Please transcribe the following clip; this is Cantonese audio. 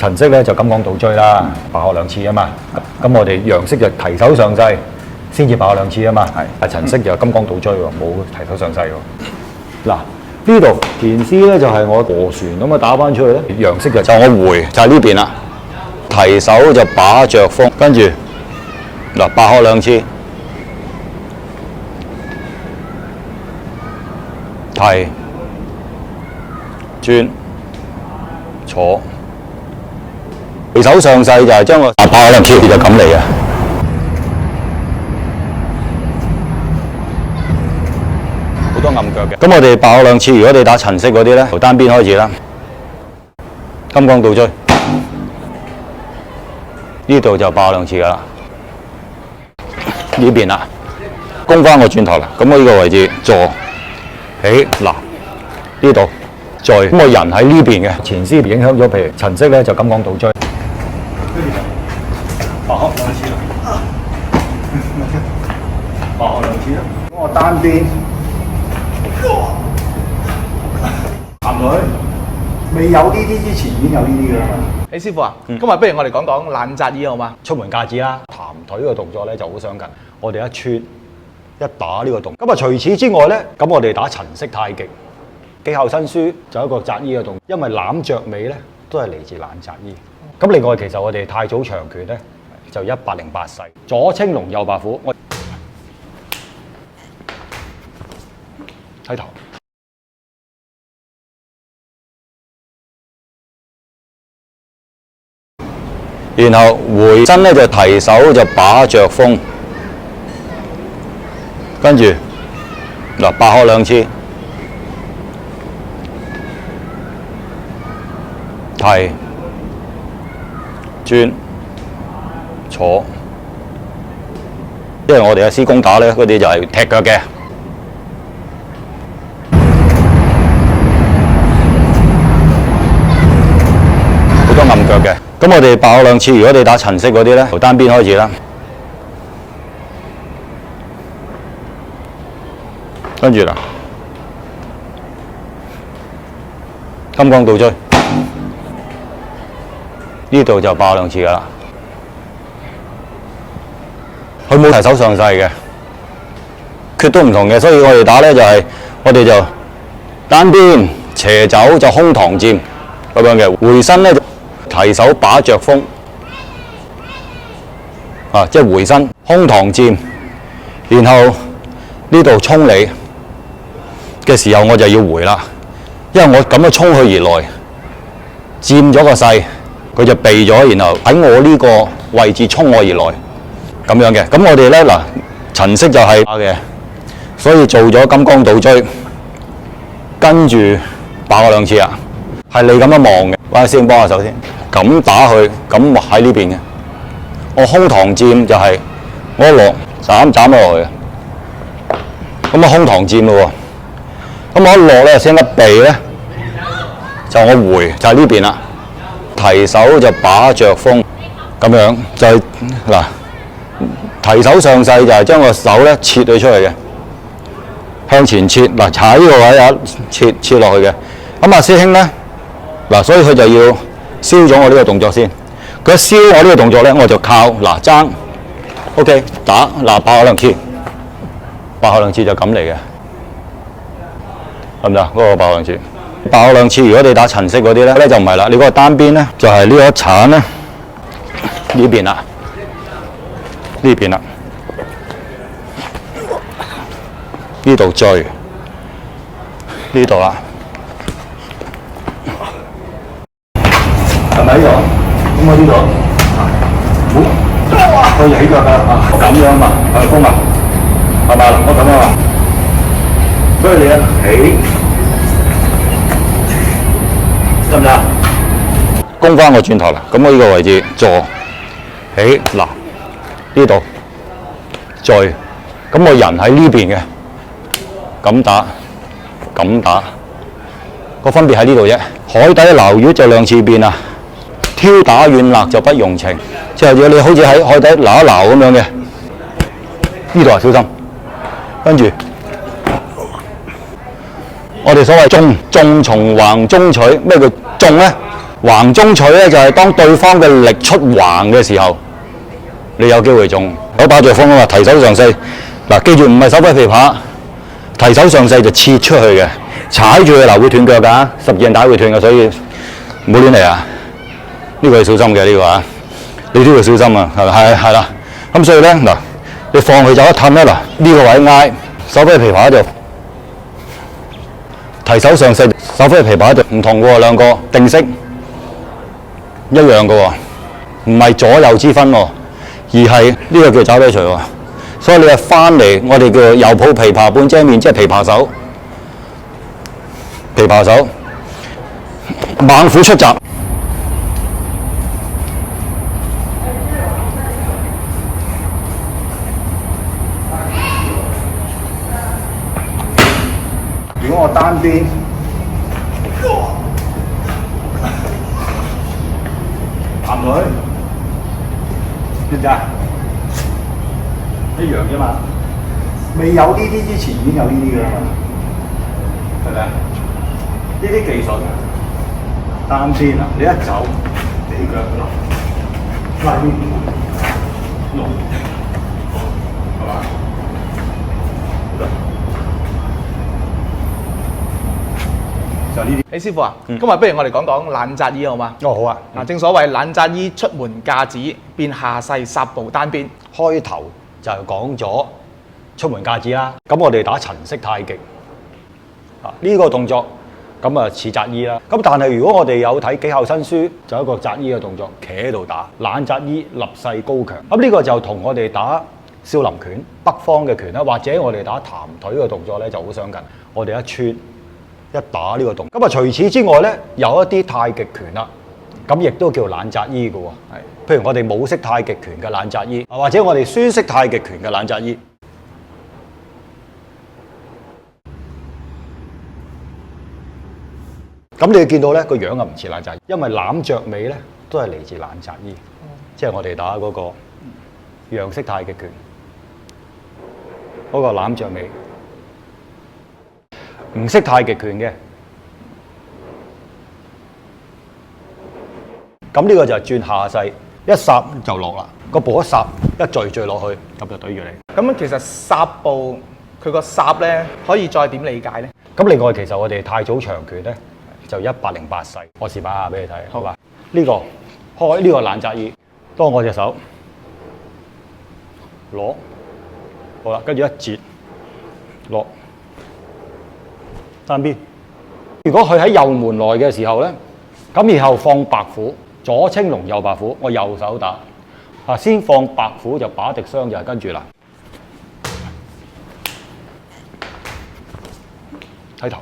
陳式咧就金剛倒追啦，白鶴兩次啊嘛。咁我哋楊式就提手上勢，先至白鶴兩次啊嘛。係。陳式就金剛倒追喎，冇提手上勢喎。嗱，呢度田師咧就係我螺旋咁啊打翻出去咧，楊式就我回就係呢邊啦。提手就把着風，跟住嗱白鶴兩次，提轉坐。提手上勢就係將個白鶴兩次就咁嚟嘅。好多暗腳嘅。咁我哋白鶴兩次，如果你打陳式嗰啲咧，由單邊開始啦，金剛倒追，呢度就白鶴兩次噶啦。呢邊啦，攻翻個轉頭啦。咁我呢個位置坐起嗱，呢度再咁我人喺呢邊嘅前師影響咗，譬如陳式咧就金剛倒追。白鶴兩次啦，白鶴兩次啦。咁我單邊行佢，未有呢啲之前已經有呢啲㗎啦。師傅啊，今日不如我哋講講冷紮衣好嗎？出門架子啦，彈腿嘅動作咧就好相近。我哋一穿一打呢個動作。咁啊，除此之外咧，咁我哋打陳式太極技巧新書就有一個紮衣嘅動作，因為攬着尾咧都係嚟自冷紮衣。咁另外其實我哋太祖長拳咧就108式，左青龍右白虎，我睇頭。然後回身咧就提手就把着風，跟住嗱白鶴兩次，提轉坐，因為我哋嘅師公打咧嗰啲就係踢腳嘅。好多暗腳嘅。咁我哋白鶴兩次，如果你打陳式嗰啲咧，由單邊開始啦，跟住啦，金剛倒追，呢度就白鶴兩次噶啦，佢冇提手上勢嘅，決都唔同嘅，所以我哋打咧就係、我哋就單邊斜走就空堂佔咁樣嘅，回身咧。提手把着風，即係回身空堂佔，然後呢度衝你嘅時候，我就要回啦，因為我咁樣衝佢而來，佔咗個勢，佢就避咗，然後喺我呢個位置衝我而來，咁樣嘅。咁我哋咧嗱，陳式就係嘅，所以做咗金剛倒追，跟住白鶴兩次啊，係你咁樣望嘅。喂，師兄幫下手先。咁打佢，咁喺呢邊嘅。我空堂佔就係、我一落斬咗落去，咁啊空堂佔咯喎。咁我一落咧，先一避咧，就我回就係呢邊啦。提手就把着風，咁樣就係、嗱，提手上勢就係將個手咧切佢出去嘅，向前切嗱，踩呢個位啊，切落去嘅。咁啊師兄咧嗱，所以佢就要。燒咗我呢個動作先，佢一燒我呢個動作咧，我就靠嗱爭 ，OK 打嗱白鶴兩次，白鶴兩次就咁嚟嘅，係唔得？嗰個白鶴兩次，白鶴兩次，如果你打陳式嗰啲咧就唔係啦，你嗰個單邊咧就係呢個鏟咧呢邊啦，呢邊啦，呢度墜，呢度啦。係咪呢度？咁我呢度，好，可以起腳㗎啊！咁樣嘛，係風啊，係嘛？我咁樣啊，所以你一起，得唔得？攻翻個轉頭啦，咁我呢個位置坐起嗱，呢度再，咁我人喺呢邊嘅，咁打，咁打，個分別喺呢度啫。海底撈魚就兩次變啊！挑打軟勒就不容情，即係你好似喺海底撈一撈咁樣嘅，呢度啊小心，跟住我哋所謂縱從橫中取，咩叫縱咧？橫中取咧就係、當對方嘅力出橫嘅時候，你有機會中。手把着風啊嘛，提手上勢。嗱，記住唔係手揮琵琶，提手上勢就切出去嘅，踩住佢嗱會斷腳㗎，十字韌帶會斷嘅，所以唔好亂嚟啊！呢個要小心嘅呢個啊，你都要小心啊，係啦。咁所以咧嗱，你放佢就一褪啦嗱，呢個位挨手揮琵琶就提手上勢，手揮琵琶就唔同喎，兩個定式一樣嘅喎，唔係左右之分喎，而係呢個叫抓低錘喎。所以你係翻嚟，我哋叫右抱琵琶半遮面，即係琵琶手，琵琶手猛虎出閘。如果我單邊，行佢，知唔知啊？一樣啫嘛，未有呢啲之前已經有呢啲㗎啦嘛，係咪啊？呢啲技術單邊啊，你一走，你腳落，拉邊落，係嘛？就呢啲。師傅啊，今日不如我哋講講懶紮衣好嘛？哦，好啊。嗱，正所謂懶紮衣出門架子，變下勢殺步單邊。開頭就講咗出門架子啦，咁我哋打陳式太極啊，呢個動作咁啊似紮衣啦。咁但係如果我哋有睇紀效新書，就有一個紮衣嘅動作，企喺度打懶紮衣，立勢高強。咁呢個就同我哋打少林拳北方嘅拳啦，或者我哋打彈腿嘅動作咧就好相近。我哋一穿一打呢個動作。咁啊除此之外咧，有一啲太極拳啦，咁亦都叫懶紮衣嘅喎。譬如我哋武式太極拳嘅懶紮衣，或者我哋孫式太極拳嘅懶紮衣。咁你見到咧個樣啊唔似懶紮衣，因為攬着尾咧都係嚟自懶紮衣，即係我哋打嗰個楊式太極拳嗰個攬着尾。唔識太極拳嘅，咁呢個就係轉下勢，一霎就落啦，個步一霎一墜落去，咁就對住你。咁其實殺步佢個殺咧，可以再點理解咧？咁另外其實我哋太祖長拳咧就108勢，我示範下俾你睇，好嘛？呢個開呢個懶紮衣，當我隻手攞，好啦，跟住一截落。單邊，如果佢喺右門內嘅時候咧，咁然後放白虎，左青龍右白虎，我右手打，啊先放白虎就把敵雙就係跟住啦，睇頭。